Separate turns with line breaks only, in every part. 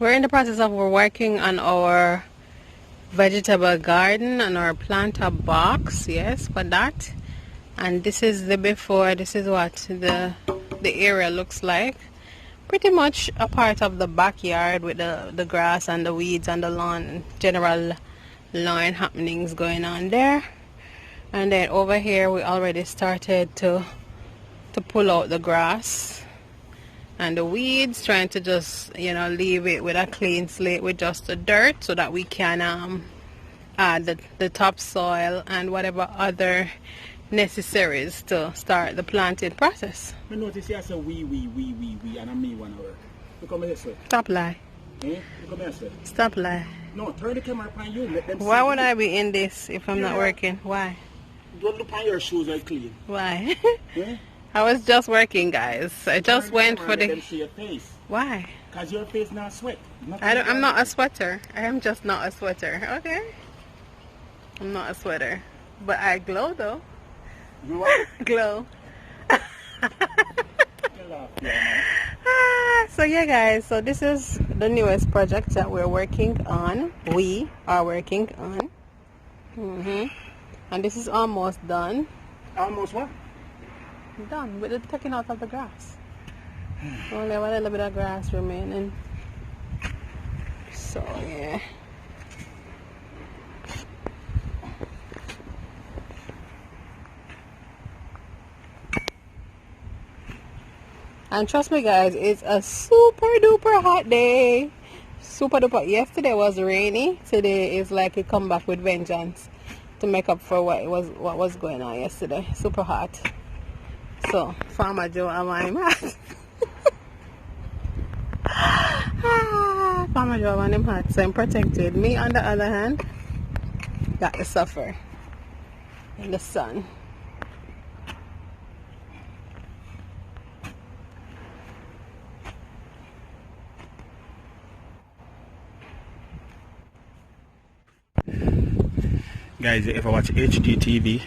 We're in the process of working on our vegetable garden and our planter box, yes, for that. And this is the before. This is what the area looks like. Pretty much a part of the backyard with the grass and the weeds and the lawn, general lawn happenings going on there. And then over here we already started to pull out the grass and the weeds, trying to just, you know, leave it with a clean slate with just the dirt so that we can add the topsoil and whatever other necessaries to start the planting process.
I notice you say we, and I me want to work. Look at me, sir.
Stop lie.
Eh? Look at me, sir.
Stop lie.
No, turn the camera upon you. Let them see.
Why would I be in this if I'm not working? Why?
Don't look on your shoes are clean.
Why?
Eh?
I was just working, guys. I just went for the...
Let them see your face.
Why?
Because your face not sweat.
I'm not a sweater. I am just not a sweater. Okay? I'm not a sweater. But I glow, though.
You what?
Glow. So yeah, guys, so this is the newest project that we're working on. We are working on. And this is almost done.
Almost what?
Done with the taking out of the grass. Only have a little bit of grass remaining. So yeah. And trust me, guys, it's a super duper hot day. Super duper. Yesterday was rainy. Today is like it come back with vengeance to make up for what was going on yesterday. Super hot. So Farmer Joe, am I mad? Farmer Joe, I'm him hot, so I'm protected. Me, on the other hand, got to suffer in the sun.
Guys, if I watch HGTV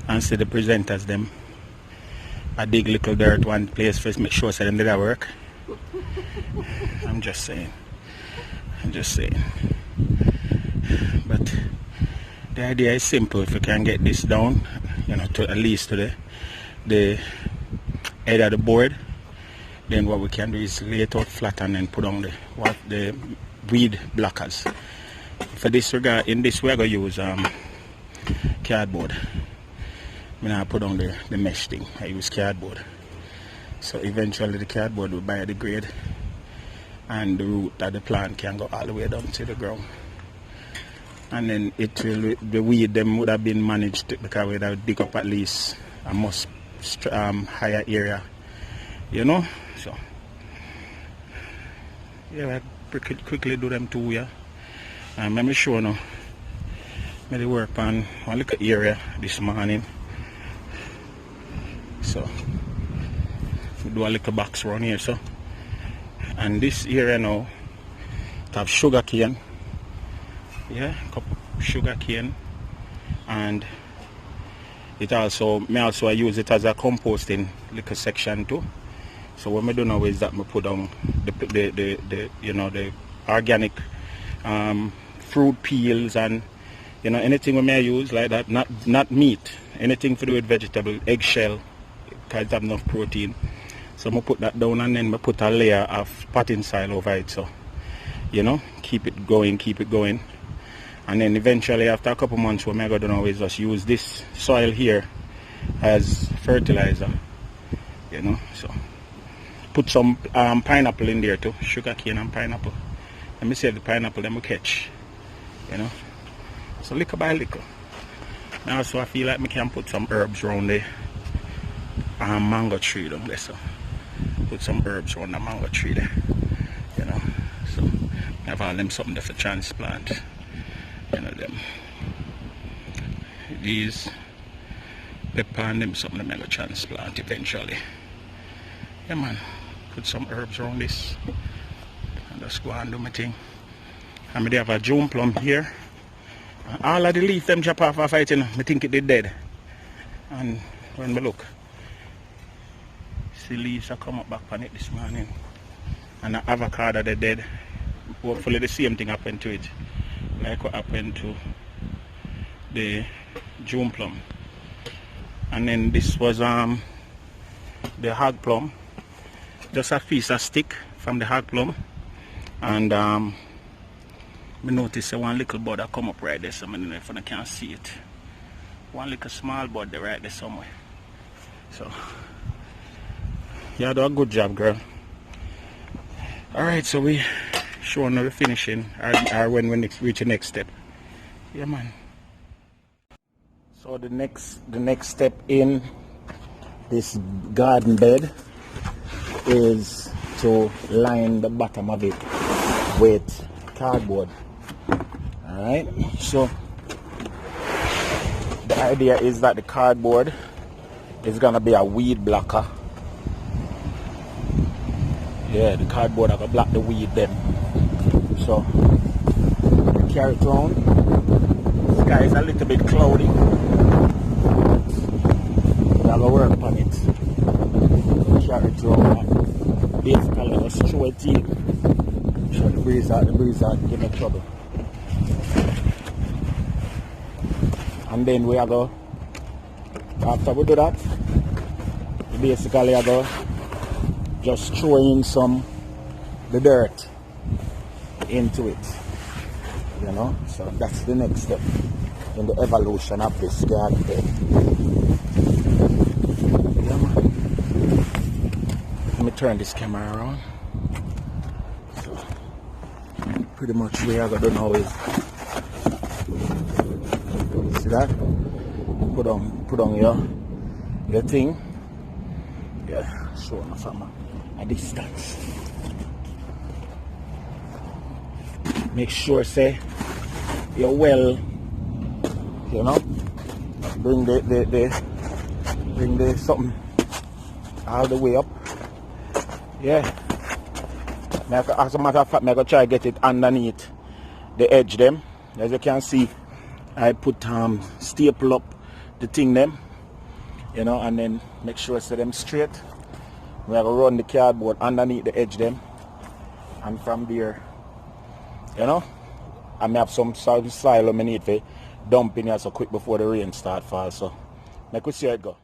and see the presenters them, I dig little dirt one place first, make sure so them did that work. I'm just saying. But the idea is simple. If you can get this down, you know, to at least to the head of the board, then what we can do is lay it out flat and then put on the weed blockers. For this regard, in this we're going to use cardboard. I'm going to put on the mesh thing. I use cardboard. So eventually the cardboard will biodegrade and the root of the plant can go all the way down to the ground. And then the weed them would have been managed because we'd have dig up at least a much higher area. You know? So yeah, we quickly do them too, yeah. Let me show you. Maybe work on one little area this morning. So we do a little box around here, so. And this area now have sugar cane. Yeah, a couple sugar cane. And it also I use it as a composting little section too. So what I do now is that I put down the you know, the organic fruit peels and, you know, anything we may use like that, not meat, anything to do with vegetable, eggshell, because it have enough protein. So I put that down and then I put a layer of potting soil over it, so, you know, keep it going. And then eventually after a couple months what I'm going to do now is just use this soil here as fertilizer, you know. So put some pineapple in there too, sugar cane and pineapple. Let me see if the pineapple then we catch, you know. So little by little. Now so I feel like I can put some herbs around the mango tree down there. So put some herbs around the mango tree there, you know. So I have all them something there for transplant, you know, them. These pepper and them something I'm going to transplant eventually. Yeah man, put some herbs around this. Just go and do my thing. And I have a June plum here. All of the leaf them chop off of it, you know. I think it did dead. And when we look, see leaves are come up back on it this morning. And the avocado they dead. hopefully the same thing happened to it, like what happened to the June plum. And then this was the hog plum, just a piece of stick from the hog plum. And we noticed one little bud that come up right there, so I don't know if I can see it. One little small bud there right there somewhere. So you do a good job, girl. Alright, so we showing the finishing or when we reach the next step. Yeah, man. So the next step in this garden bed is to line the bottom of it with cardboard. Alright, so the idea is that the cardboard is gonna be a weed blocker. Yeah, the cardboard are gonna block the weed then. So carry it around. The sky is a little bit cloudy. We have to work upon it. Carry it around. Basically just throw it in. Show the breeze out, give me trouble. And then we are go, after we do that, we basically are go just throw in the dirt into it. You know, so that's the next step in the evolution of this garden bed. Yeah, man. Let me turn this camera around. So pretty much we are gonna know is, see that? Put on your thing. Yeah, show them from a distance. Make sure say you're well, you know, bring the something all the way up. Yeah. As a matter of fact, I'm gonna try to get it underneath the edge them. As you can see, I put staple up the thing them, you know, and then make sure so them straight. We have to run the cardboard underneath the edge them, and from there, you know, I may have some soil I need to dump in here so quick before the rain start fall. So make we see how it go.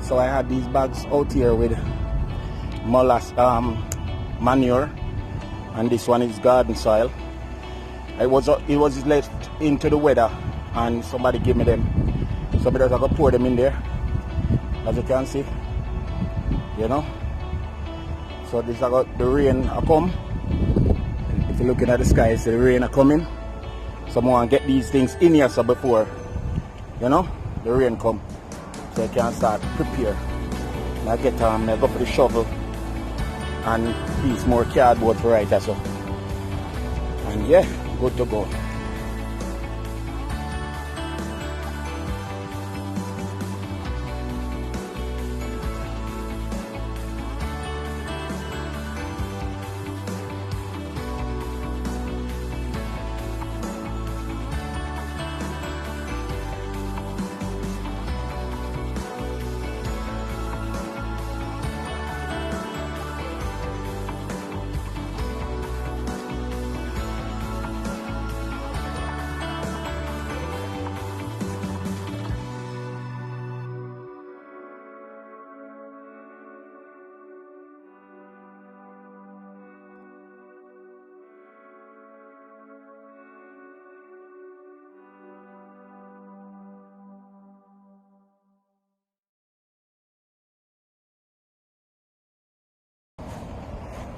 So I had these bags out here with manure, and this one is garden soil. It was left into the weather, and somebody gave me them. So I got to pour them in there, as you can see, you know. So this I got the rain come, you're looking at the sky, the rain are coming. Someone get these things in here so before, you know, the rain come. So you can start prepare. Now get I go for the shovel and piece more cardboard for right as well. And yeah, good to go.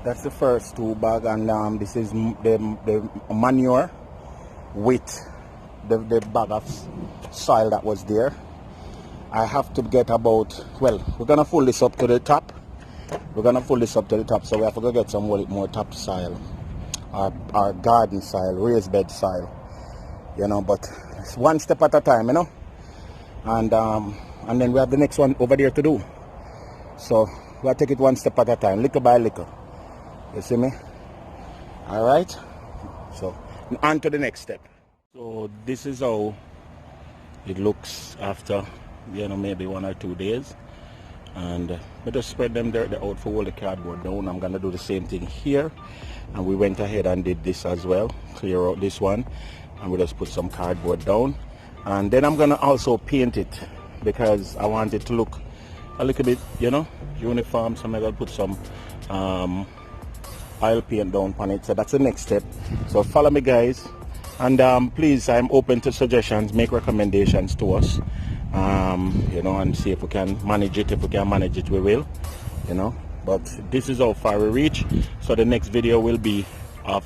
That's the first 2 bag, and this is the manure with the bag of soil that was there. I have to get about, well, we're gonna pull this up to the top. We're gonna pull this up to the top, so we have to go get some more top soil, our garden soil, raised bed soil, you know. But it's one step at a time, you know. And then we have the next one over there to do. So we'll take it one step at a time, liquor by liquor. You see me? All right. So on to the next step. So this is how it looks after, you know, maybe 1 or 2 days. And we just spread them there out for all the cardboard down. I'm gonna do the same thing here. And we went ahead and did this as well. Clear out this one, and we just put some cardboard down. And then I'm gonna also paint it because I want it to look a little bit, you know, uniform. So I'm gonna put some oil paint down on it. So that's the next step. So follow me, guys, and please, I'm open to suggestions. Make recommendations to us, you know, and see if we can manage it. If we can manage it, we will, you know. But this is how far we reach. So the next video will be of,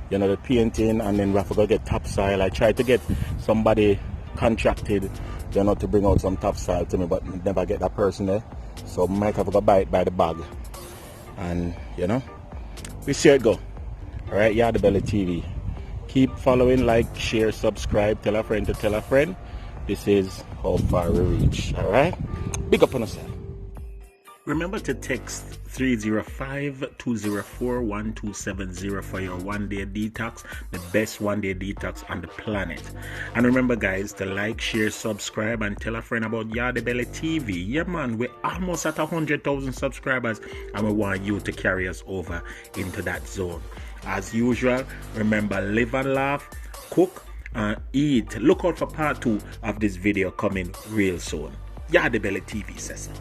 you know, the painting, and then we have to go get topsoil. I tried to get somebody contracted, you know, to bring out some topsoil to me, but never get that person there. So might have to go buy it by the bag, and you know, we see how it go. All right, Yardie TV. Keep following, like, share, subscribe, tell a friend to tell a friend. This is how far we reach. All right, big up on yourself. Remember to text 305-204-1270 for your one-day detox, the best one-day detox on the planet. And remember, guys, to like, share, subscribe, and tell a friend about Yardie TV. Yeah, man, we're almost at 100,000 subscribers, and we want you to carry us over into that zone. As usual, remember, live and laugh, cook and eat. Look out for part 2 of this video coming real soon. Yardie TV says so.